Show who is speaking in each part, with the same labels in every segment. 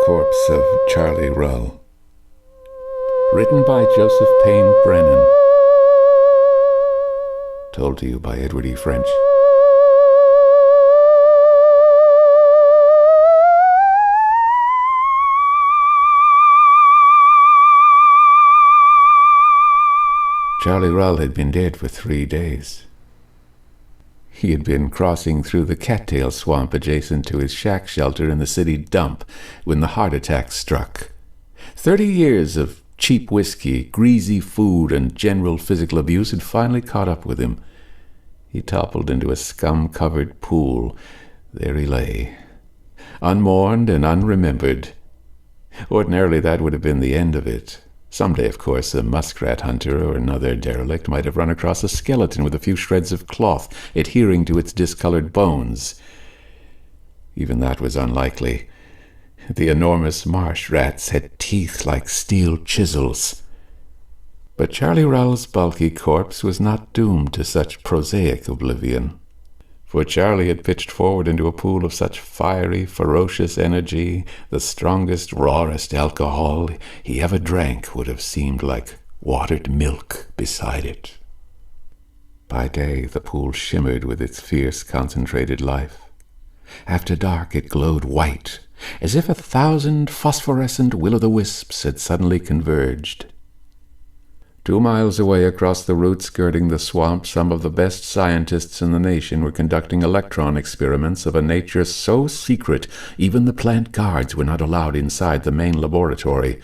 Speaker 1: Corpse of Charlie Rull. Written by Joseph Payne Brennan. Told to you by Edward E. French. Charlie Rull had been dead for 3 days. He had been crossing through the cattail swamp adjacent to his shack shelter in the city dump when the heart attack struck. 30 years of cheap whiskey, greasy food, and general physical abuse had finally caught up with him. He toppled into a scum-covered pool. There he lay, unmourned and unremembered. Ordinarily that would have been the end of it. Someday, of course, a muskrat hunter or another derelict might have run across a skeleton with a few shreds of cloth adhering to its discolored bones. Even that was unlikely. The enormous marsh rats had teeth like steel chisels. But Charlie Rull's bulky corpse was not doomed to such prosaic oblivion. For Charlie had pitched forward into a pool of such fiery, ferocious energy, the strongest, rawest alcohol he ever drank would have seemed like watered milk beside it. By day, the pool shimmered with its fierce, concentrated life. After dark, it glowed white, as if 1,000 phosphorescent will-o'-the-wisps had suddenly converged. 2 miles away across the route skirting the swamp, some of the best scientists in the nation were conducting electron experiments of a nature so secret even the plant guards were not allowed inside the main laboratory.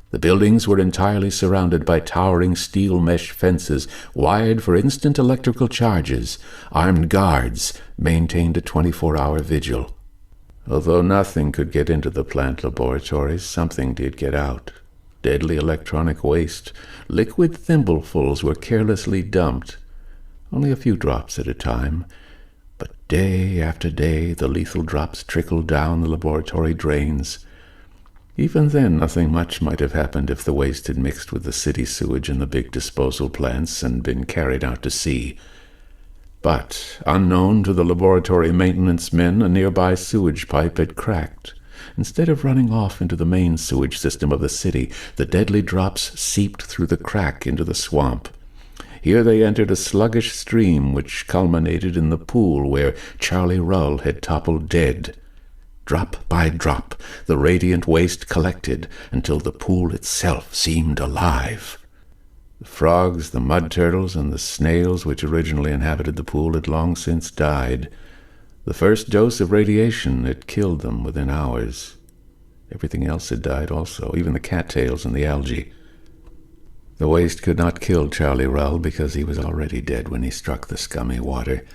Speaker 1: The buildings were entirely surrounded by towering steel mesh fences wired for instant electrical charges. Armed guards maintained a 24-hour vigil. Although nothing could get into the plant laboratories, something did get out. Deadly electronic waste. Liquid thimblefuls were carelessly dumped, only a few drops at a time. But day after day, the lethal drops trickled down the laboratory drains. Even then, nothing much might have happened if the waste had mixed with the city sewage in the big disposal plants and been carried out to sea. But, unknown to the laboratory maintenance men, a nearby sewage pipe had cracked. Instead of running off into the main sewage system of the city, the deadly drops seeped through the crack into the swamp. Here they entered a sluggish stream which culminated in the pool where Charlie Rull had toppled dead. Drop by drop, the radiant waste collected until the pool itself seemed alive. The frogs, the mud turtles, and the snails which originally inhabited the pool had long since died. The first dose of radiation had killed them within hours. Everything else had died also, even the cattails and the algae. The waste could not kill Charlie Rull because he was already dead when he struck the scummy water.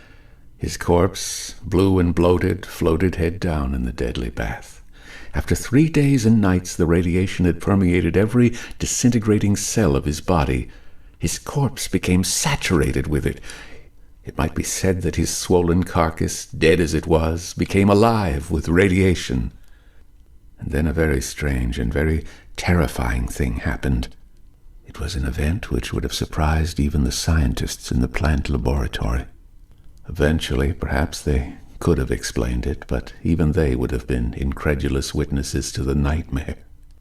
Speaker 1: His corpse, blue and bloated, floated head down in the deadly bath. After 3 days and nights, the radiation had permeated every disintegrating cell of his body. His corpse became saturated with it. It might be said that his swollen carcass, dead as it was, became alive with radiation. And then a very strange and very terrifying thing happened. It was an event which would have surprised even the scientists in the plant laboratory. Eventually, perhaps they could have explained it, but even they would have been incredulous witnesses to the nightmare.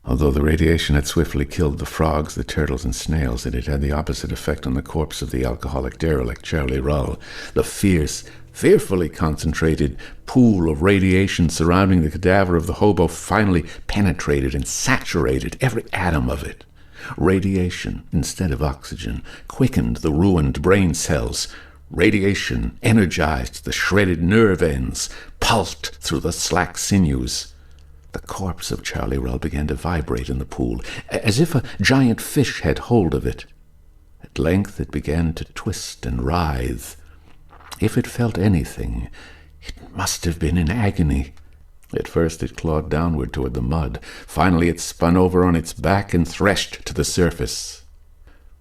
Speaker 1: Although the radiation had swiftly killed the frogs, the turtles, and snails, it had had the opposite effect on the corpse of the alcoholic derelict, Charlie Rull. The fierce, fearfully concentrated pool of radiation surrounding the cadaver of the hobo finally penetrated and saturated every atom of it. Radiation, instead of oxygen, quickened the ruined brain cells. Radiation energized the shredded nerve ends, pulsed through the slack sinews. The corpse of Charlie Rull began to vibrate in the pool, as if a giant fish had hold of it. At length it began to twist and writhe. If it felt anything, it must have been in agony. At first it clawed downward toward the mud. Finally it spun over on its back and threshed to the surface.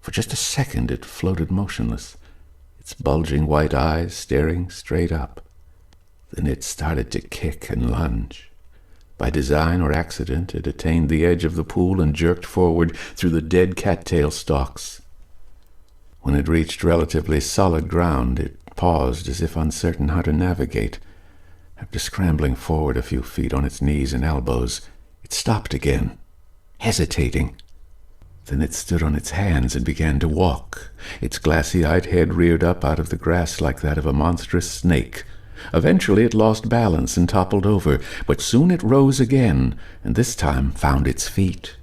Speaker 1: For just a second it floated motionless, its bulging white eyes staring straight up. Then it started to kick and lunge. By design or accident, it attained the edge of the pool and jerked forward through the dead cattail stalks. When it reached relatively solid ground, it paused as if uncertain how to navigate. After scrambling forward a few feet on its knees and elbows, It stopped again, hesitating. Then it stood on its hands and began to walk. Its glassy-eyed head reared up out of the grass like that of a monstrous snake. Eventually it lost balance and toppled over, but soon it rose again, and this time found its feet.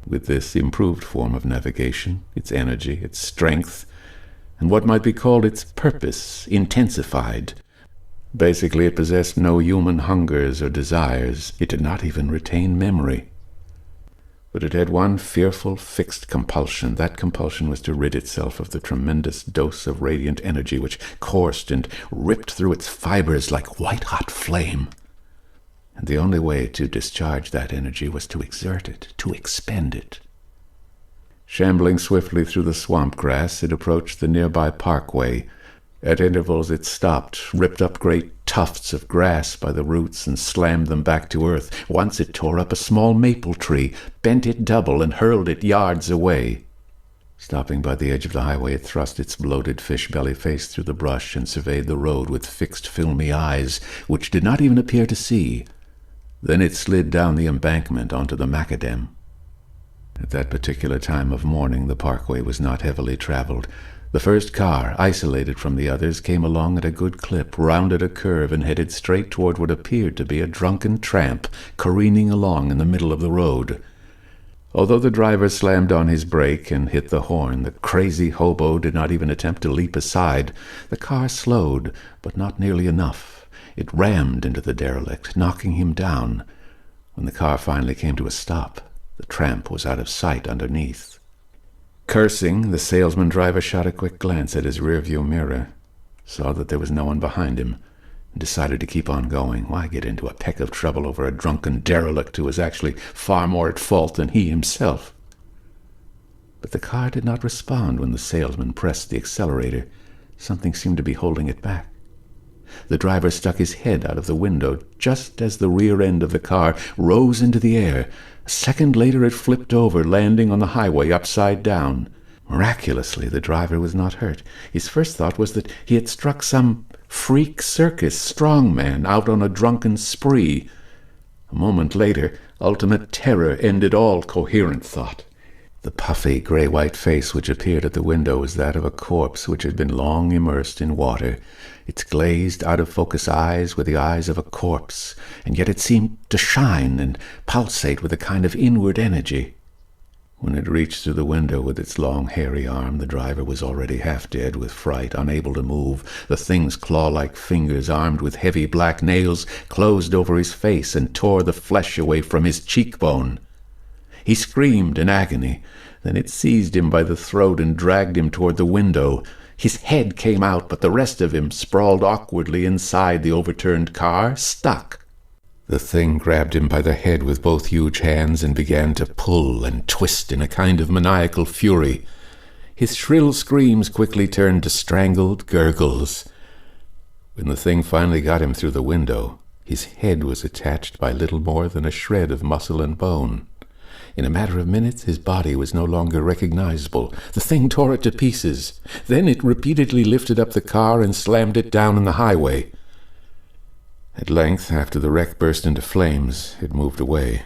Speaker 1: With this improved form of navigation, its energy, its strength, and what might be called its purpose intensified. Basically, it possessed no human hungers or desires. It did not even retain memory. But it had one fearful, fixed compulsion. That compulsion was to rid itself of the tremendous dose of radiant energy which coursed and ripped through its fibers like white-hot flame. And the only way to discharge that energy was to exert it, to expend it. Shambling swiftly through the swamp grass, it approached the nearby parkway. At intervals it stopped, ripped up great tufts of grass by the roots and slammed them back to earth. Once it tore up a small maple tree, bent it double, and hurled it yards away. Stopping by the edge of the highway, it thrust its bloated fish-belly face through the brush and surveyed the road with fixed, filmy eyes, which did not even appear to see. Then it slid down the embankment onto the macadam. At that particular time of morning, the parkway was not heavily traveled. The first car, isolated from the others, came along at a good clip, rounded a curve, and headed straight toward what appeared to be a drunken tramp careening along in the middle of the road. Although the driver slammed on his brake and hit the horn, the crazy hobo did not even attempt to leap aside. The car slowed, but not nearly enough. It rammed into the derelict, knocking him down. When the car finally came to a stop, the tramp was out of sight underneath. Cursing, the salesman-driver shot a quick glance at his rearview mirror, saw that there was no one behind him, and decided to keep on going. Why get into a peck of trouble over a drunken derelict who was actually far more at fault than he himself? But the car did not respond when the salesman pressed the accelerator. Something seemed to be holding it back. The driver stuck his head out of the window just as the rear end of the car rose into the air. A second later it flipped over, landing on the highway upside down. Miraculously, the driver was not hurt. His first thought was that he had struck some freak circus strongman out on a drunken spree. A moment later, ultimate terror ended all coherent thought. The puffy, gray-white face which appeared at the window was that of a corpse which had been long immersed in water. Its glazed, out-of-focus eyes were the eyes of a corpse, and yet it seemed to shine and pulsate with a kind of inward energy. When it reached through the window with its long, hairy arm, the driver was already half dead with fright, unable to move. The thing's claw-like fingers, armed with heavy black nails, closed over his face and tore the flesh away from his cheekbone. He screamed in agony. Then it seized him by the throat and dragged him toward the window. His head came out, but the rest of him sprawled awkwardly inside the overturned car, stuck. The thing grabbed him by the head with both huge hands and began to pull and twist in a kind of maniacal fury. His shrill screams quickly turned to strangled gurgles. When the thing finally got him through the window, his head was attached by little more than a shred of muscle and bone. In a matter of minutes, his body was no longer recognizable. The thing tore it to pieces. Then it repeatedly lifted up the car and slammed it down in the highway. At length, after the wreck burst into flames, it moved away.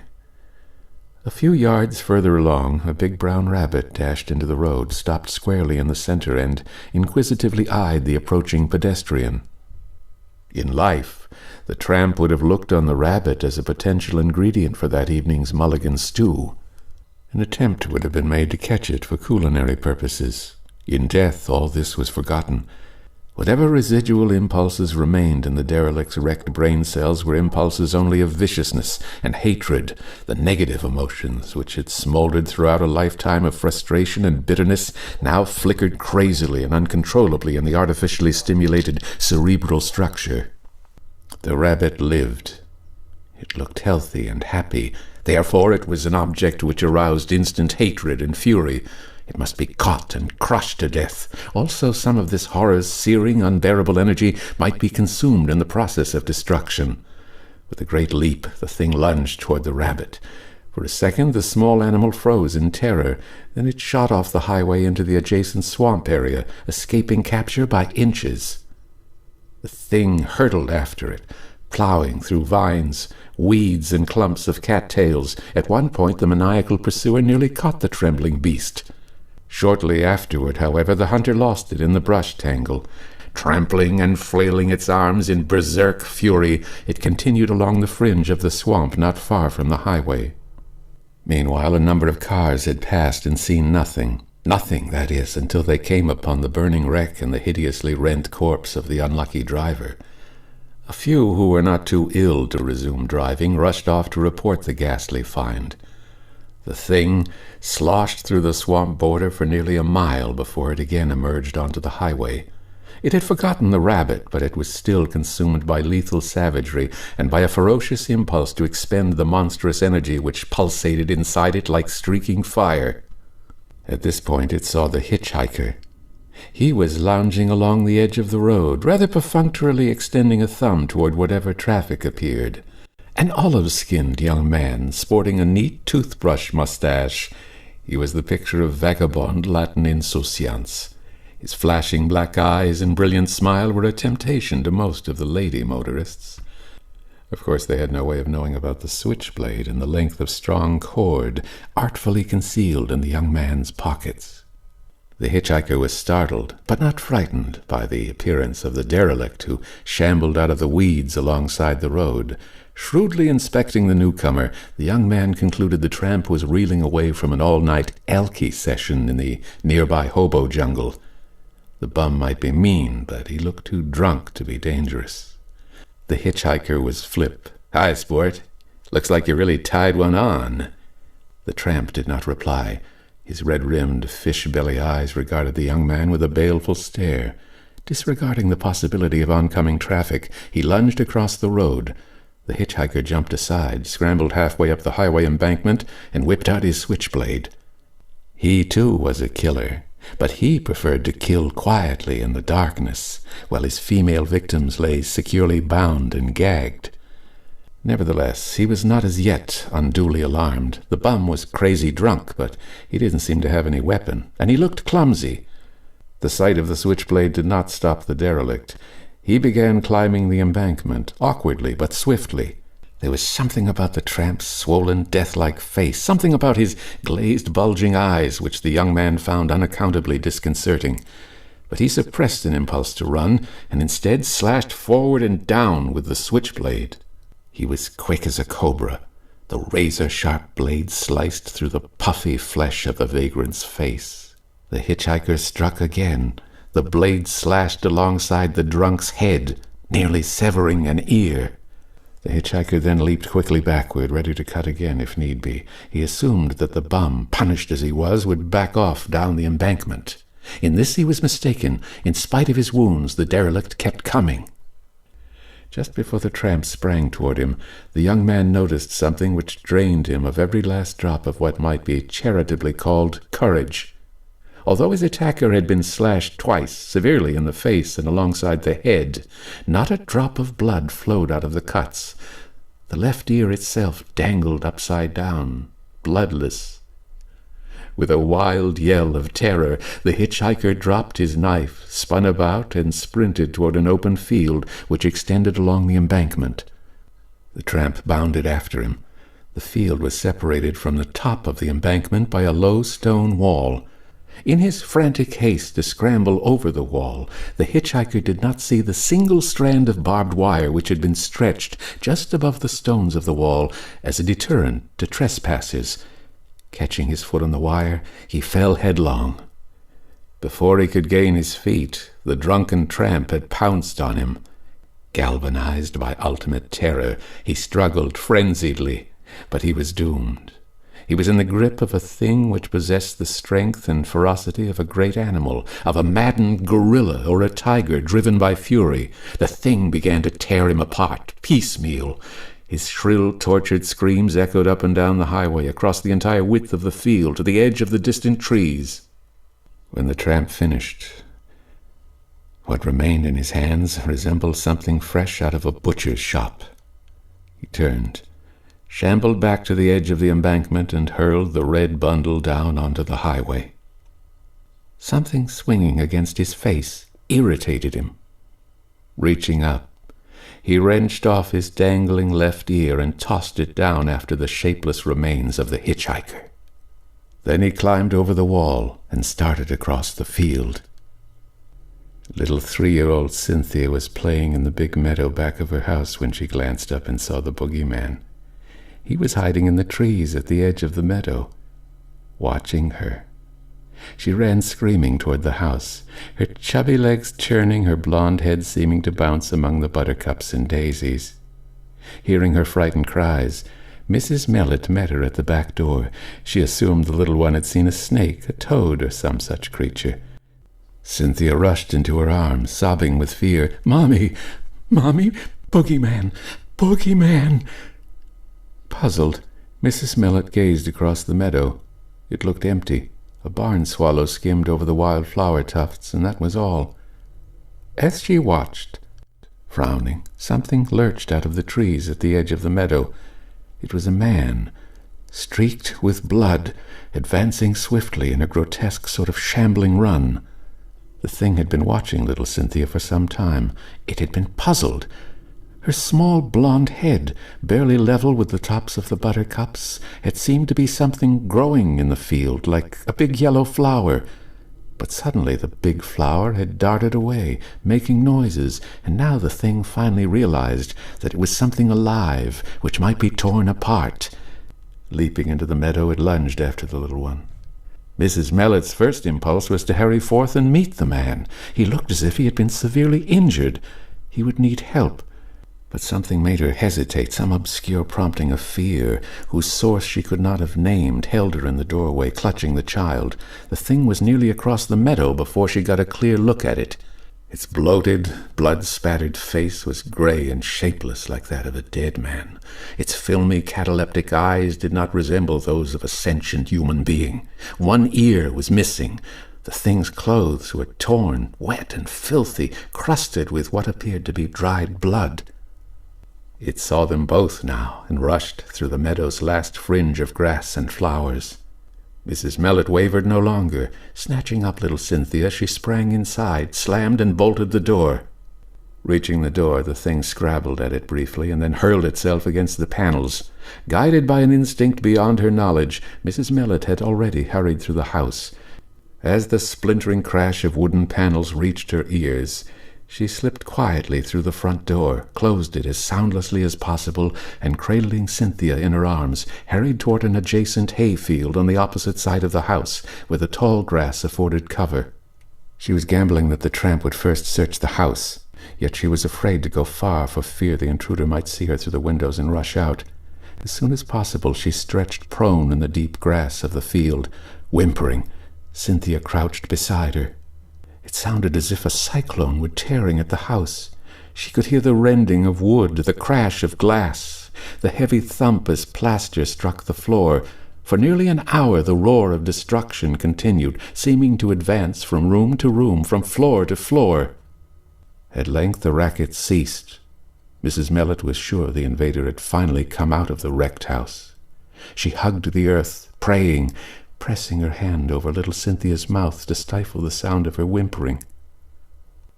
Speaker 1: A few yards further along, a big brown rabbit dashed into the road, stopped squarely in the center, and inquisitively eyed the approaching pedestrian. In life, the tramp would have looked on the rabbit as a potential ingredient for that evening's mulligan stew. An attempt would have been made to catch it for culinary purposes. In death, all this was forgotten. Whatever residual impulses remained in the derelict's wrecked brain cells were impulses only of viciousness and hatred. The negative emotions, which had smoldered throughout a lifetime of frustration and bitterness, now flickered crazily and uncontrollably in the artificially stimulated cerebral structure. The rabbit lived. It looked healthy and happy. Therefore it was an object which aroused instant hatred and fury. It must be caught and crushed to death. Also, some of this horror's searing, unbearable energy might be consumed in the process of destruction. With a great leap, the thing lunged toward the rabbit. For a second, the small animal froze in terror. Then it shot off the highway into the adjacent swamp area, escaping capture by inches. The thing hurtled after it, plowing through vines, weeds, and clumps of cattails. At one point, the maniacal pursuer nearly caught the trembling beast. Shortly afterward, however, the hunter lost it in the brush tangle. Trampling and flailing its arms in berserk fury, it continued along the fringe of the swamp not far from the highway. Meanwhile, a number of cars had passed and seen nothing. Nothing, that is, until they came upon the burning wreck and the hideously rent corpse of the unlucky driver. A few who were not too ill to resume driving rushed off to report the ghastly find. The thing sloshed through the swamp border for nearly a mile before it again emerged onto the highway. It had forgotten the rabbit, but it was still consumed by lethal savagery and by a ferocious impulse to expend the monstrous energy which pulsated inside it like streaking fire. At this point it saw the hitchhiker. He was lounging along the edge of the road, rather perfunctorily extending a thumb toward whatever traffic appeared. An olive-skinned young man, sporting a neat toothbrush mustache. He was the picture of vagabond Latin insouciance. His flashing black eyes and brilliant smile were a temptation to most of the lady motorists. Of course, they had no way of knowing about the switchblade and the length of strong cord artfully concealed in the young man's pockets. The hitchhiker was startled, but not frightened, by the appearance of the derelict who shambled out of the weeds alongside the road. Shrewdly inspecting the newcomer, the young man concluded the tramp was reeling away from an all-night alky session in the nearby hobo jungle. The bum might be mean, but he looked too drunk to be dangerous. The hitchhiker was flip. "Hi, sport. Looks like you really tied one on." The tramp did not reply. His red-rimmed, fish-belly eyes regarded the young man with a baleful stare. Disregarding the possibility of oncoming traffic, he lunged across the road. The hitchhiker jumped aside, scrambled halfway up the highway embankment, and whipped out his switchblade. He, too, was a killer, but he preferred to kill quietly in the darkness, while his female victims lay securely bound and gagged. Nevertheless, he was not as yet unduly alarmed. The bum was crazy drunk, but he didn't seem to have any weapon, and he looked clumsy. The sight of the switchblade did not stop the derelict. He began climbing the embankment, awkwardly but swiftly. There was something about the tramp's swollen, death-like face, something about his glazed, bulging eyes, which the young man found unaccountably disconcerting. But he suppressed an impulse to run, and instead slashed forward and down with the switchblade. He was quick as a cobra. The razor-sharp blade sliced through the puffy flesh of the vagrant's face. The hitchhiker struck again. The blade slashed alongside the drunk's head, nearly severing an ear. The hitchhiker then leaped quickly backward, ready to cut again if need be. He assumed that the bum, punished as he was, would back off down the embankment. In this he was mistaken. In spite of his wounds, the derelict kept coming. Just before the tramp sprang toward him, the young man noticed something which drained him of every last drop of what might be charitably called courage. Although his attacker had been slashed twice, severely in the face and alongside the head, not a drop of blood flowed out of the cuts. The left ear itself dangled upside down, bloodless. With a wild yell of terror, the hitchhiker dropped his knife, spun about, and sprinted toward an open field which extended along the embankment. The tramp bounded after him. The field was separated from the top of the embankment by a low stone wall. In his frantic haste to scramble over the wall, the hitchhiker did not see the single strand of barbed wire which had been stretched just above the stones of the wall as a deterrent to trespassers. Catching his foot on the wire, he fell headlong. Before he could gain his feet, the drunken tramp had pounced on him. Galvanized by ultimate terror, he struggled frenziedly, but he was doomed. He was in the grip of a thing which possessed the strength and ferocity of a great animal, of a maddened gorilla or a tiger driven by fury. The thing began to tear him apart, piecemeal. His shrill, tortured screams echoed up and down the highway, across the entire width of the field, to the edge of the distant trees. When the tramp finished, what remained in his hands resembled something fresh out of a butcher's shop. He turned, shambled back to the edge of the embankment, and hurled the red bundle down onto the highway. Something swinging against his face irritated him. Reaching up, He wrenched off his dangling left ear and tossed it down after the shapeless remains of the hitchhiker. Then he climbed over the wall and started across the field. Little 3-year-old Cynthia was playing in the big meadow back of her house when she glanced up and saw the boogeyman. He was hiding in the trees at the edge of the meadow, watching her. She ran screaming toward the house, her chubby legs churning, her blonde head seeming to bounce among the buttercups and daisies. Hearing her frightened cries, Mrs. Mellet met her at the back door. She assumed the little one had seen a snake, a toad, or some such creature. Cynthia rushed into her arms, sobbing with fear. "Mommy! Mommy! Boogeyman! Boogeyman!" Puzzled, Mrs. Mellet gazed across the meadow. It looked empty. A barn swallow skimmed over the wild flower tufts, and that was all. As she watched, frowning, something lurched out of the trees at the edge of the meadow. It was a man, streaked with blood, advancing swiftly in a grotesque sort of shambling run. The thing had been watching little Cynthia for some time. It had been puzzled. Her small blonde head, barely level with the tops of the buttercups, had seemed to be something growing in the field, like a big yellow flower. But suddenly the big flower had darted away, making noises, and now the thing finally realized that it was something alive, which might be torn apart. Leaping into the meadow, it lunged after the little one. Mrs. Mellet's first impulse was to hurry forth and meet the man. He looked as if he had been severely injured. He would need help. But something made her hesitate, some obscure prompting of fear, whose source she could not have named, held her in the doorway, clutching the child. The thing was nearly across the meadow before she got a clear look at it. Its bloated, blood-spattered face was gray and shapeless like that of a dead man. Its filmy, cataleptic eyes did not resemble those of a sentient human being. One ear was missing. The thing's clothes were torn, wet and filthy, crusted with what appeared to be dried blood. It saw them both now and rushed through the meadow's last fringe of grass and flowers. Mrs. Mellet wavered no longer. Snatching up little Cynthia, she sprang inside, slammed and bolted the door. Reaching the door, the thing scrabbled at it briefly and then hurled itself against the panels. Guided by an instinct beyond her knowledge, Mrs. Mellet had already hurried through the house. As the splintering crash of wooden panels reached her ears, she slipped quietly through the front door, closed it as soundlessly as possible, and cradling Cynthia in her arms, hurried toward an adjacent hayfield on the opposite side of the house, where the tall grass afforded cover. She was gambling that the tramp would first search the house, yet she was afraid to go far for fear the intruder might see her through the windows and rush out. As soon as possible, she stretched prone in the deep grass of the field, whimpering. Cynthia crouched beside her. It sounded as if a cyclone were tearing at the house. She could hear the rending of wood, the crash of glass, the heavy thump as plaster struck the floor. For nearly an hour the roar of destruction continued, seeming to advance from room to room, from floor to floor. At length the racket ceased. Mrs. Mellet was sure the invader had finally come out of the wrecked house. She hugged the earth, praying, pressing her hand over little Cynthia's mouth to stifle the sound of her whimpering.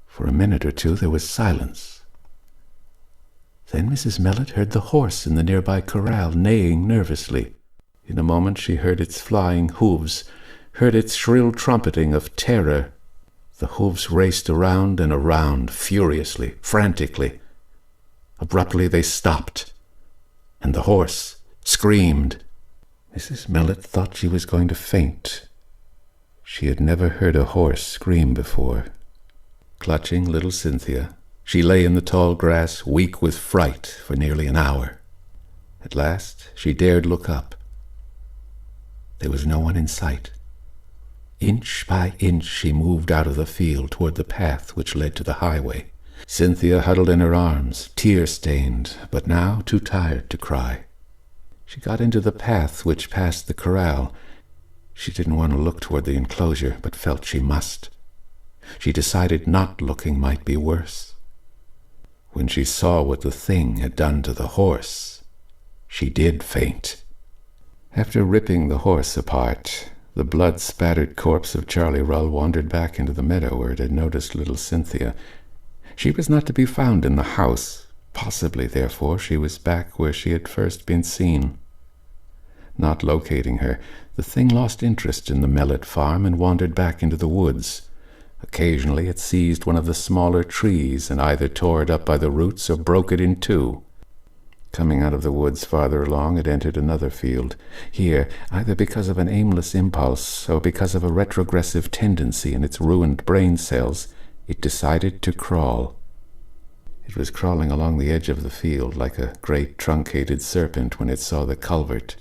Speaker 1: For a minute or two there was silence. Then Mrs. Mellet heard the horse in the nearby corral neighing nervously. In a moment she heard its flying hooves, heard its shrill trumpeting of terror. The hooves raced around and around, furiously, frantically. Abruptly they stopped, and the horse screamed. Mrs. Mellet thought she was going to faint. She had never heard a horse scream before. Clutching little Cynthia, she lay in the tall grass, weak with fright, for nearly an hour. At last she dared look up. There was no one in sight. Inch by inch she moved out of the field toward the path which led to the highway. Cynthia huddled in her arms, tear-stained, but now too tired to cry. She got into the path which passed the corral. She didn't want to look toward the enclosure, but felt she must. She decided not looking might be worse. When she saw what the thing had done to the horse, she did faint. After ripping the horse apart, the blood-spattered corpse of Charlie Rull wandered back into the meadow where it had noticed little Cynthia. She was not to be found in the house. Possibly, therefore, she was back where she had first been seen. Not locating her, the thing lost interest in the Mellet farm and wandered back into the woods. Occasionally it seized one of the smaller trees and either tore it up by the roots or broke it in two. Coming out of the woods farther along, it entered another field. Here, either because of an aimless impulse or because of a retrogressive tendency in its ruined brain cells, it decided to crawl. It was crawling along the edge of the field like a great truncated serpent when it saw the culvert.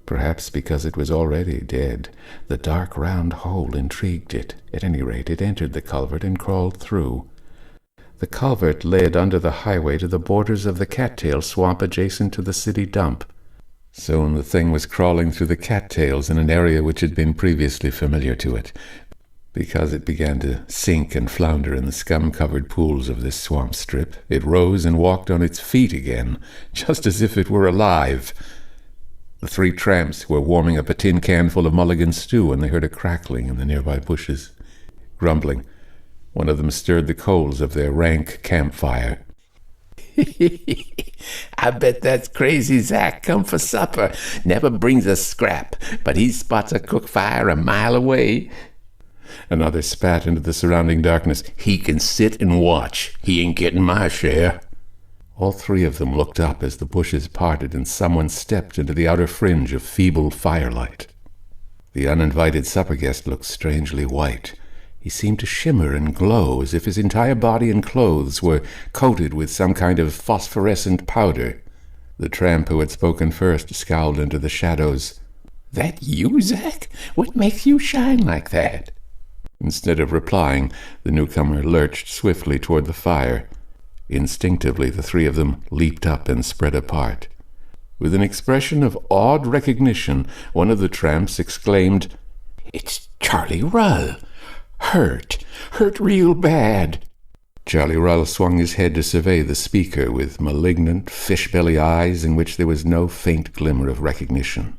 Speaker 1: Perhaps because it was already dead, the dark round hole intrigued it. At any rate, it entered the culvert and crawled through. The culvert led under the highway to the borders of the cattail swamp adjacent to the city dump. Soon the thing was crawling through the cattails in an area which had been previously familiar to it, because it began to sink and flounder in the scum-covered pools of this swamp strip. It rose and walked on its feet again, just as if it were alive. The three tramps were warming up a tin can full of mulligan stew when they heard a crackling in the nearby bushes. Grumbling, one of them stirred the coals of their rank campfire.
Speaker 2: I bet that's crazy Zach come for supper. Never brings a scrap, but he spots a cook fire a mile away.
Speaker 1: Another spat into the surrounding darkness.
Speaker 2: He can sit and watch. He ain't getting my share.
Speaker 1: All three of them looked up as the bushes parted and someone stepped into the outer fringe of feeble firelight. The uninvited supper guest looked strangely white. He seemed to shimmer and glow as if his entire body and clothes were coated with some kind of phosphorescent powder. The tramp who had spoken first scowled into the shadows.
Speaker 2: "That you, Zach? What makes you shine like that?"
Speaker 1: Instead of replying, the newcomer lurched swiftly toward the fire. Instinctively, the three of them leaped up and spread apart. With an expression of awed recognition, one of the tramps exclaimed,
Speaker 2: "It's Charlie Rull. Hurt real bad."
Speaker 1: Charlie Rull swung his head to survey the speaker with malignant, fish-belly eyes in which there was no faint glimmer of recognition.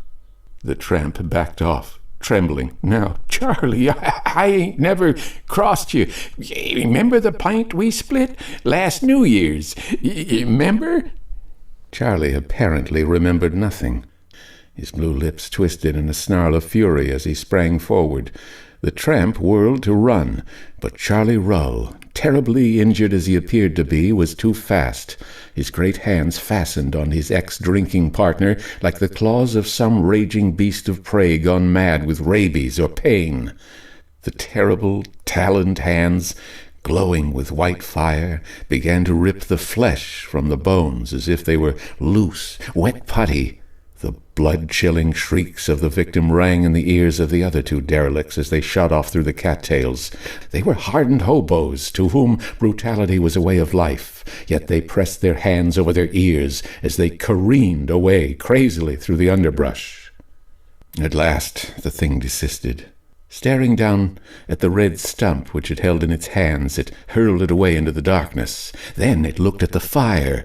Speaker 1: The tramp backed off, trembling.
Speaker 2: "Now, Charlie, I ain't never crossed you. Remember the pint we split last New Year's? Remember?"
Speaker 1: Charlie apparently remembered nothing. His blue lips twisted in a snarl of fury as he sprang forward. The tramp whirled to run, but Charlie Rull, terribly injured as he appeared to be, was too fast. His great hands fastened on his ex-drinking partner like the claws of some raging beast of prey gone mad with rabies or pain. The terrible, taloned hands, glowing with white fire, began to rip the flesh from the bones as if they were loose, wet putty. The blood-chilling shrieks of the victim rang in the ears of the other two derelicts as they shot off through the cattails. They were hardened hobos to whom brutality was a way of life, yet they pressed their hands over their ears as they careened away crazily through the underbrush. At last the thing desisted. Staring down at the red stump which it held in its hands, it hurled it away into the darkness. Then it looked at the fire.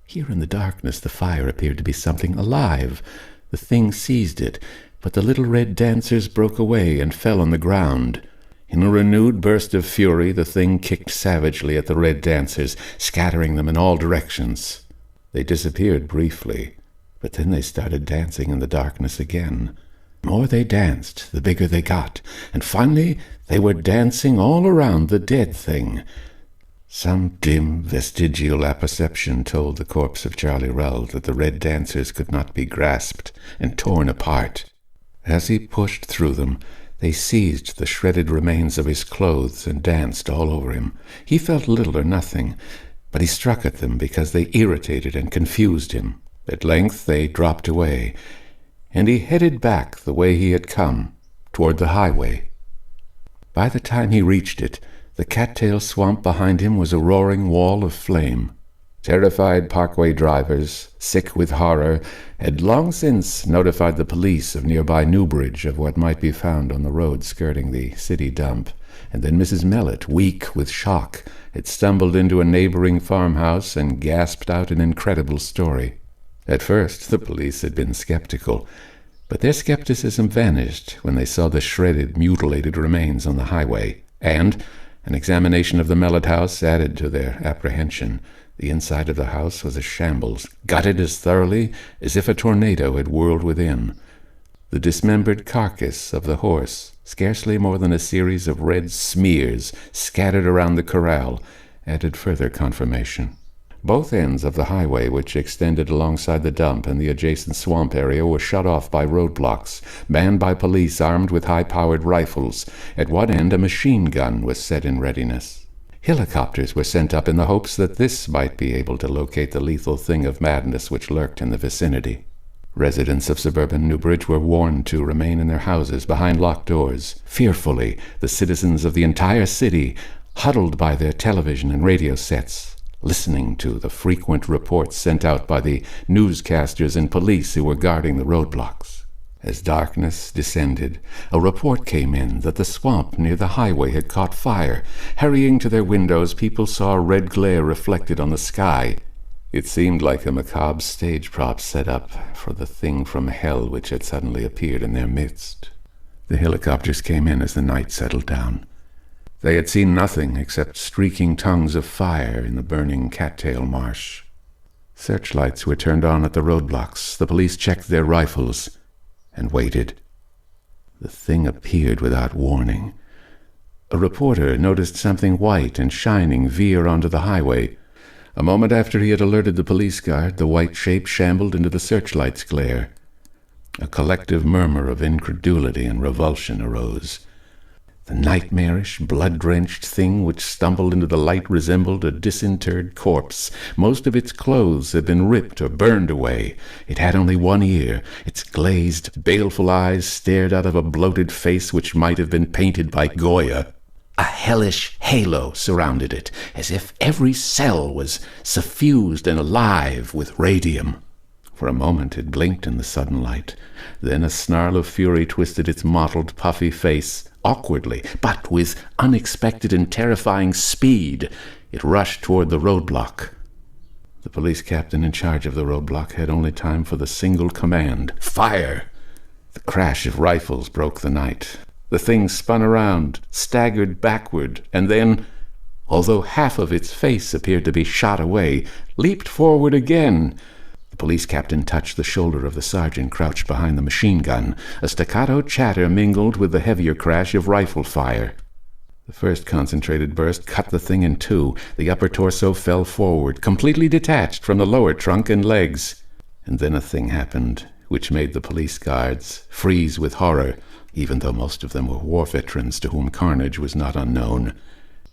Speaker 1: Here in the darkness the fire appeared to be something alive. The thing seized it, but the little red dancers broke away and fell on the ground. In a renewed burst of fury, the thing kicked savagely at the red dancers, scattering them in all directions. They disappeared briefly, but then they started dancing in the darkness again. The more they danced, the bigger they got, and finally they were dancing all around the dead thing. Some dim, vestigial apperception told the corpse of Charlie Rull that the red dancers could not be grasped and torn apart. As he pushed through them, they seized the shredded remains of his clothes and danced all over him. He felt little or nothing, but he struck at them because they irritated and confused him. At length they dropped away, and he headed back the way he had come, toward the highway. By the time he reached it, the cattail swamp behind him was a roaring wall of flame. Terrified parkway drivers, sick with horror, had long since notified the police of nearby Newbridge of what might be found on the road skirting the city dump, and then Mrs. Mellet, weak with shock, had stumbled into a neighboring farmhouse and gasped out an incredible story. At first the police had been skeptical, but their skepticism vanished when they saw the shredded, mutilated remains on the highway, and an examination of the Mellet house added to their apprehension. The inside of the house was a shambles, gutted as thoroughly as if a tornado had whirled within. The dismembered carcass of the horse, scarcely more than a series of red smears scattered around the corral, added further confirmation. Both ends of the highway, which extended alongside the dump and the adjacent swamp area, were shut off by roadblocks, manned by police armed with high-powered rifles. At one end, a machine gun was set in readiness. Helicopters were sent up in the hopes that this might be able to locate the lethal thing of madness which lurked in the vicinity. Residents of suburban Newbridge were warned to remain in their houses behind locked doors. Fearfully, the citizens of the entire city huddled by their television and radio sets, listening to the frequent reports sent out by the newscasters and police who were guarding the roadblocks. As darkness descended, a report came in that the swamp near the highway had caught fire. Hurrying to their windows, people saw a red glare reflected on the sky. It seemed like a macabre stage prop set up for the thing from hell which had suddenly appeared in their midst. The helicopters came in as the night settled down. They had seen nothing except streaking tongues of fire in the burning cattail marsh. Searchlights were turned on at the roadblocks. The police checked their rifles and waited. The thing appeared without warning. A reporter noticed something white and shining veer onto the highway. A moment after he had alerted the police guard, the white shape shambled into the searchlight's glare. A collective murmur of incredulity and revulsion arose. The nightmarish, blood-drenched thing which stumbled into the light resembled a disinterred corpse. Most of its clothes had been ripped or burned away. It had only one ear. Its glazed, baleful eyes stared out of a bloated face which might have been painted by Goya. A hellish halo surrounded it, as if every cell was suffused and alive with radium. For a moment it blinked in the sudden light. Then a snarl of fury twisted its mottled, puffy face. Awkwardly, but with unexpected and terrifying speed, it rushed toward the roadblock. The police captain in charge of the roadblock had only time for the single command, "Fire!" The crash of rifles broke the night. The thing spun around, staggered backward, and then, although half of its face appeared to be shot away, leaped forward again. The police captain touched the shoulder of the sergeant crouched behind the machine gun. A staccato chatter mingled with the heavier crash of rifle fire. The first concentrated burst cut the thing in two. The upper torso fell forward, completely detached from the lower trunk and legs. And then a thing happened which made the police guards freeze with horror, even though most of them were war veterans to whom carnage was not unknown.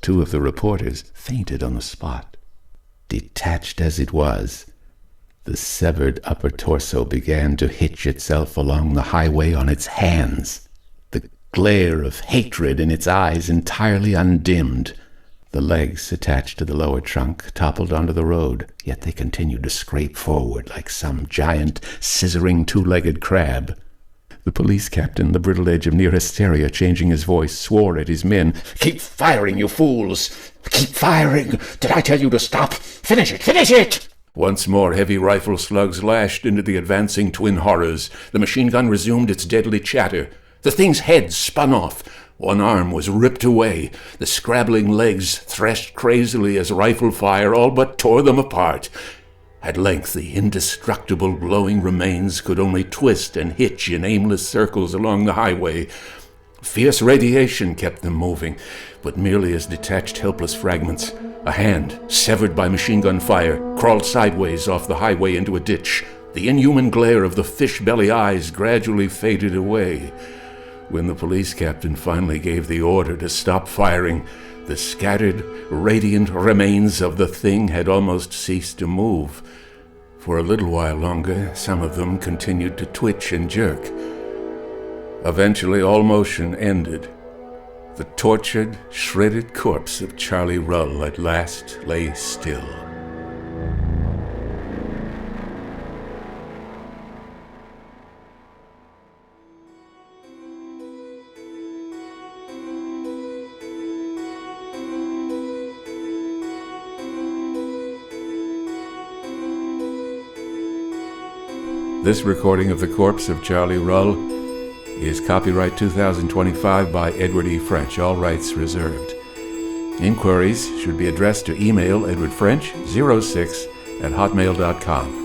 Speaker 1: Two of the reporters fainted on the spot. Detached as it was, the severed upper torso began to hitch itself along the highway on its hands, the glare of hatred in its eyes entirely undimmed. The legs attached to the lower trunk toppled onto the road, yet they continued to scrape forward like some giant, scissoring two-legged crab. The police captain, the brittle edge of near hysteria changing his voice, swore at his men. "Keep firing, you fools! Keep firing! Did I tell you to stop? Finish it! Finish it!" Once more heavy rifle slugs lashed into the advancing twin horrors. The machine gun resumed its deadly chatter. The thing's head spun off. One arm was ripped away. The scrabbling legs threshed crazily as rifle fire all but tore them apart. At length the indestructible glowing remains could only twist and hitch in aimless circles along the highway. Fierce radiation kept them moving, but merely as detached helpless fragments. A hand, severed by machine gun fire, crawled sideways off the highway into a ditch. The inhuman glare of the fish-belly eyes gradually faded away. When the police captain finally gave the order to stop firing, the scattered, radiant remains of the thing had almost ceased to move. For a little while longer, some of them continued to twitch and jerk. Eventually, all motion ended. The tortured, shredded corpse of Charlie Rull at last lay still. This recording of the corpse of Charlie Rull is copyright 2025 by Edward E. French, all rights reserved. Inquiries should be addressed to email edwardfrench06@hotmail.com.